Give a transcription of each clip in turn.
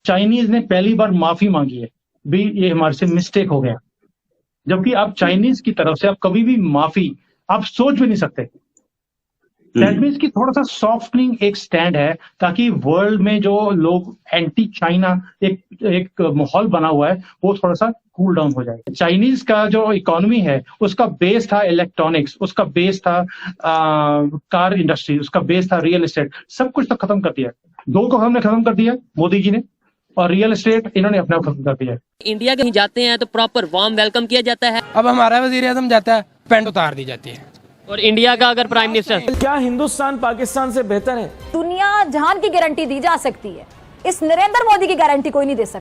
Chinese ने पहली बार माफी मांगी है भी ये हमारे से मिस्टेक हो गया, जबकि आप चाइनीज की तरफ से आप कभी भी माफी आप सोच भी नहीं सकते। दैट मीन्स कि थोड़ा सा सॉफ्टनिंग एक स्टैंड है ताकि वर्ल्ड में जो लोग एंटी चाइना एक माहौल बना हुआ है वो थोड़ा सा कूल डाउन हो जाए। चाइनीज का जो इकोनॉमी है उसका बेस था इलेक्ट्रॉनिक्स, उसका बेस था कार इंडस्ट्री, उसका बेस था रियल एस्टेट, सब कुछ तो खत्म कर दिया। दो को हमने खत्म कर दिया मोदी जी ने, और रियल एस्टेट इन्होंने अपना खत्म कर दिया। इंडिया कहीं जाते हैं तो प्रॉपर वार्म वेलकम किया जाता है। अब हमारा वजीर आजम जाता है पैंट उतार दी जाती है। और इंडिया का अगर प्राइम मिनिस्टर, क्या हिंदुस्तान पाकिस्तान से बेहतर है? दुनिया जहान की गारंटी दी जा सकती है, इस नरेंद्र मोदी की गारंटी कोई नहीं दे सकता।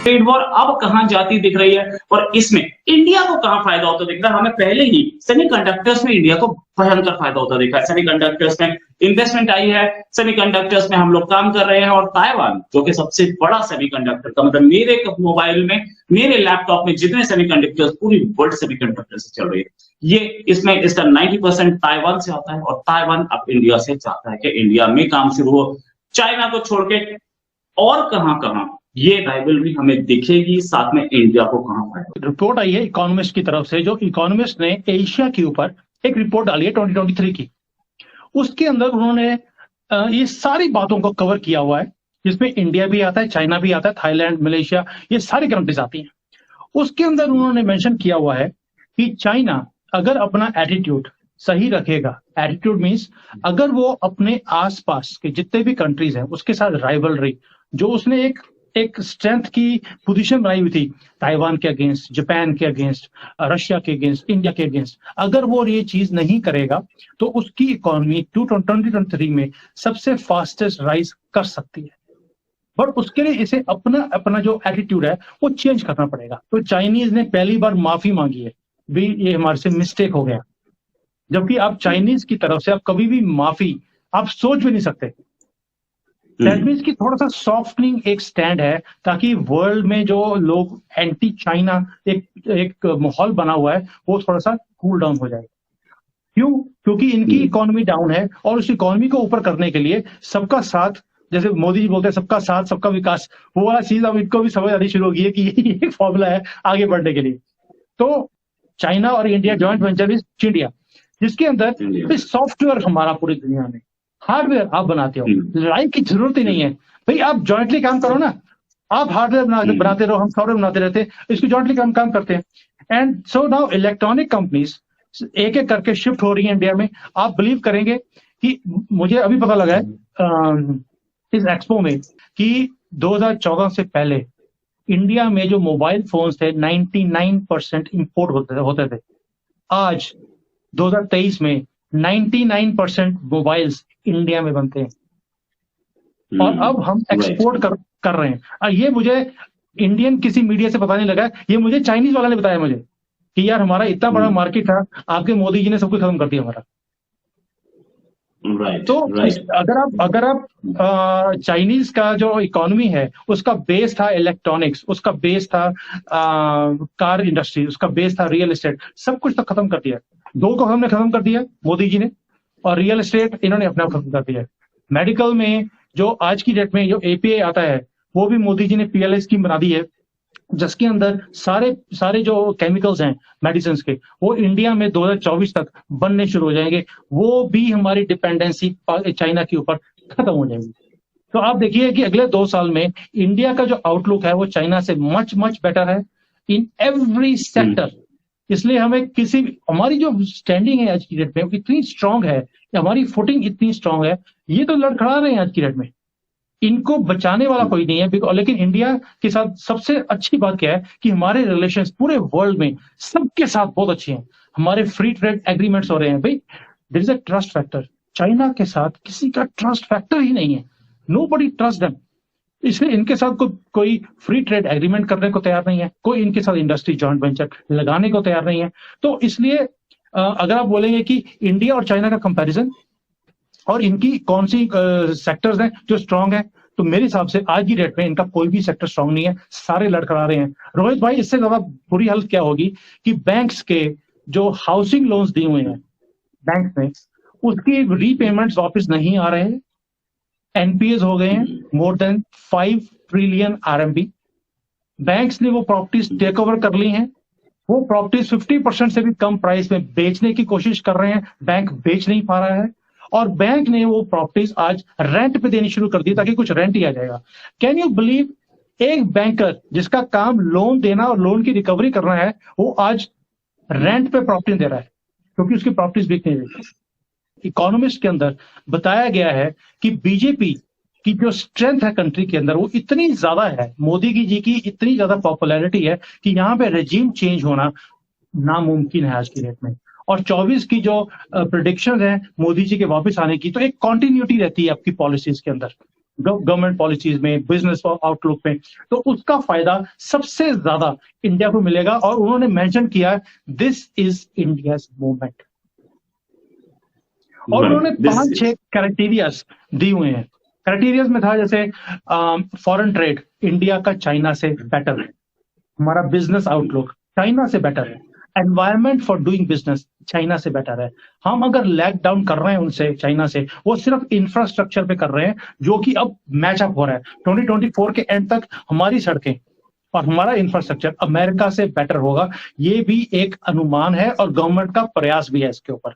ट्रेड वॉर अब कहां जाती दिख रही है और इसमें इंडिया को कहां फायदा होता दिख रहा है? हमें पहले ही सेमीकंडक्टर्स में इंडिया को भयंकर फायदा होता दिखा है। सेमीकंडक्टर्स में इन्वेस्टमेंट आई है, सेमीकंडक्टर्स में हम लोग काम कर रहे हैं, और ताइवान जो कि सबसे बड़ा सेमीकंडक्टर का मतलब मेरे मोबाइल में, मेरे लैपटॉप में जितने सेमीकंडक्टर्स पूरी वर्ल्ड सेमीकंडक्टर से चल रही है, ये इसमें इसका 90% ताइवान से आता है, और ताइवान अब इंडिया से चाहता है कि इंडिया में काम शुरू हो। चाइना को छोड़ के और कहां ये राइवलरी हमें दिखेगी, साथ में इंडिया को कहां फायदा। रिपोर्ट आई है इकोनॉमिस्ट की तरफ से, जो इकोनॉमिस्ट ने एशिया के ऊपर एक रिपोर्ट डाली है 2023 की। उसके अंदर उन्होंने ये सारी बातों को कवर किया हुआ है, जिसमें इंडिया भी आता है, चाइना भी आता है, थाईलैंड, मलेशिया, ये सारी कंट्रीज आती हैं। उसके अंदर उन्होंने मेंशन किया हुआ है कि चाइना अगर अपना एटीट्यूड सही रखेगा, एटीट्यूड मीन्स अगर वो अपने आसपास के जितने भी कंट्रीज हैं उसके साथ राइवलरी, जो उसने एक स्ट्रेंथ की पोजीशन बनाई हुई थी ताइवान के अगेंस्ट, जापान के अगेंस्ट, रशिया के अगेंस्ट, इंडिया के अगेंस्ट, अगर वो ये चीज नहीं करेगा तो उसकी इकोनॉमी 2023 में सबसे फास्टेस्ट राइज कर सकती है। बट उसके लिए इसे अपना जो एटीट्यूड है वो चेंज करना पड़ेगा। तो चाइनीज ने पहली बार माफी मांगी है भी ये हमारे से मिस्टेक हो गया, जबकि आप चाइनीज की तरफ से आप कभी भी माफी आप सोच भी नहीं सकते। दैट मीन्स कि थोड़ा सा सॉफ्टनिंग एक स्टैंड है ताकि वर्ल्ड में जो लोग एंटी चाइना एक माहौल बना हुआ है वो थोड़ा सा कूल डाउन हो जाए। क्यों? क्योंकि इनकी इकोनॉमी डाउन है, और उस इकोनॉमी को ऊपर करने के लिए सबका साथ, जैसे मोदी जी बोलते हैं सबका साथ सबका विकास, वो वाला चीज अब इनको भी समझ आनी शुरू हो गई है कि ये एक फॉर्मूला है आगे बढ़ने के लिए। तो चाइना और इंडिया जॉइंट वेंचर इज चिंडिया, जिसके अंदर सॉफ्टवेयर हमारा पूरी दुनिया में, हार्डवेयर आप बनाते हो, लड़ाई की जरूरत ही नहीं है भाई, आप जॉइंटली काम करो ना। आप हार्डवेयर बनाते रहो, हम सॉफ्टवेयर बनाते रहते हैं, इसको जॉइंटली काम करते हैं। And so now electronic companies एक एक करके शिफ्ट हो रही है इंडिया में। आप बिलीव करेंगे कि मुझे अभी पता लगा है इस एक्सपो में कि 2014 से पहले इंडिया में जो मोबाइल फोन्स थे 99% इंपोर्ट होते थे। आज 2023 में 99% मोबाइल्स इंडिया में बनते हैं, और अब हम एक्सपोर्ट कर रहे हैं। और ये मुझे इंडियन किसी मीडिया से पता नहीं लगा, ये मुझे चाइनीज वाला ने बताया मुझे कि यार हमारा इतना बड़ा मार्केट था, आपके मोदी जी ने सब कुछ खत्म कर दिया हमारा। अगर आप चाइनीज का जो इकोनॉमी है उसका बेस था इलेक्ट्रॉनिक्स, उसका बेस था कार इंडस्ट्री, उसका बेस था रियल एस्टेट, सब कुछ तो खत्म कर दिया। दो को हमने खत्म कर दिया मोदी जी ने, और रियल एस्टेट इन्होंने अपना खत्म कर दिया। मेडिकल में जो आज की डेट में जो एपीआई आता है वो भी मोदी जी ने पीएलआई स्कीम बना दी है, जिसके अंदर सारे जो केमिकल्स हैं मेडिसिन के वो इंडिया में 2024 तक बनने शुरू हो जाएंगे। वो भी हमारी डिपेंडेंसी चाइना के ऊपर खत्म हो जाएगी। तो आप देखिए कि अगले 2 साल में इंडिया का जो आउटलुक है वो चाइना से मच बेटर है इन एवरी सेक्टर। इसलिए हमें हमारी जो स्टैंडिंग है आज की डेट में इतनी स्ट्रांग है, हमारी फुटिंग इतनी स्ट्रांग है, ये तो लड़खड़ा रहे हैं आज की डेट में, इनको बचाने वाला कोई नहीं है। लेकिन इंडिया के साथ सबसे अच्छी बात क्या है कि हमारे रिलेशंस पूरे वर्ल्ड में सबके साथ बहुत अच्छे हैं। हमारे फ्री ट्रेड एग्रीमेंट्स हो रहे हैं भाई, there is a trust factor. China के साथ किसी का ट्रस्ट फैक्टर ही नहीं है, नोबडी ट्रस्ट देम। इसलिए इनके साथ कोई फ्री ट्रेड एग्रीमेंट करने को तैयार नहीं है, कोई इनके साथ इंडस्ट्री जॉइंट वेंचर लगाने को तैयार नहीं है। तो इसलिए अगर आप बोलेंगे कि इंडिया और चाइना का कंपैरिजन और इनकी कौन सी सेक्टर्स हैं जो स्ट्रांग है, तो मेरे हिसाब से आज की डेट में इनका कोई भी सेक्टर स्ट्रांग नहीं है, सारे लड़खड़ा रहे हैं। रोहित भाई, इससे ज्यादा बुरी हालत क्या होगी कि बैंक्स के जो हाउसिंग लोन्स दिए हुए हैं बैंक ने, उसके रीपेमेंट्स वापस नहीं आ रहे हैं। एनपीएस हो गए हैं more than 5 trillion RMB। Banks ने वो प्रॉपर्टीज टेक ओवर कर ली हैं, वो प्रॉपर्टीज 50% से भी कम प्राइस में बेचने की कोशिश कर रहे हैं, बैंक बेच नहीं पा रहा है, और बैंक ने वो प्रॉपर्टीज आज रेंट पे देनी शुरू कर दी ताकि कुछ रेंट ही आ जाएगा। कैन यू बिलीव, एक बैंकर जिसका काम लोन देना और लोन की रिकवरी करना है, वो आज रेंट पे प्रॉपर्टी दे रहा है क्योंकि उसकी प्रॉपर्टीज बिक नहीं रही। इकोनॉमिस्ट के अंदर बताया गया है कि बीजेपी की जो स्ट्रेंथ है कंट्री के अंदर वो इतनी ज्यादा है, मोदी जी की इतनी ज्यादा पॉपुलैरिटी है कि यहाँ पे रेजिम चेंज होना नामुमकिन है आज की डेट में। और 24 की जो प्रेडिक्शन है मोदी जी के वापस आने की, तो एक कॉन्टिन्यूटी रहती है आपकी पॉलिसीज के अंदर, गवर्नमेंट पॉलिसीज में, बिजनेस आउटलुक में, तो उसका फायदा सबसे ज्यादा इंडिया को मिलेगा। और उन्होंने मेंशन किया दिस इज इंडियाज मूवमेंट, और उन्होंने 5-6 क्राइटेरियाज दिए हुए हैं। क्राइटेरियाज में था जैसे फॉरेन ट्रेड इंडिया का चाइना से बेटर है, हमारा बिजनेस आउटलुक चाइना से बेटर है, environment for doing business China से बेटर है। हम अगर लैग डाउन कर रहे हैं उनसे, चाइना से, वो सिर्फ इंफ्रास्ट्रक्चर पे कर रहे हैं जो कि अब मैचअप हो रहा है। 2024 के एंड तक हमारी सड़कें और हमारा इंफ्रास्ट्रक्चर अमेरिका से बेटर होगा, ये भी एक अनुमान है और गवर्नमेंट का प्रयास भी है इसके ऊपर।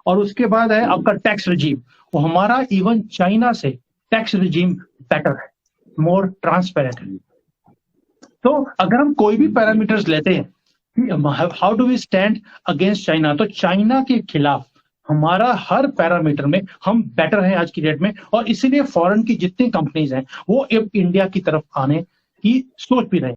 और उसके बाद है आपका टैक्स रिजीम, वो हमारा इवन चाइना से टैक्स रिजीम बेटर है, मोर ट्रांसपेरेंट है। तो अगर हम कोई भी पैरामीटर्स लेते हैं, how do we stand against China, तो चाइना के खिलाफ हमारा हर पैरामीटर में हम बेटर हैं आज की डेट में। और इसीलिए फॉरेन की जितनी कंपनीज हैं वो अब इंडिया की तरफ आने की सोच भी रहे हैं।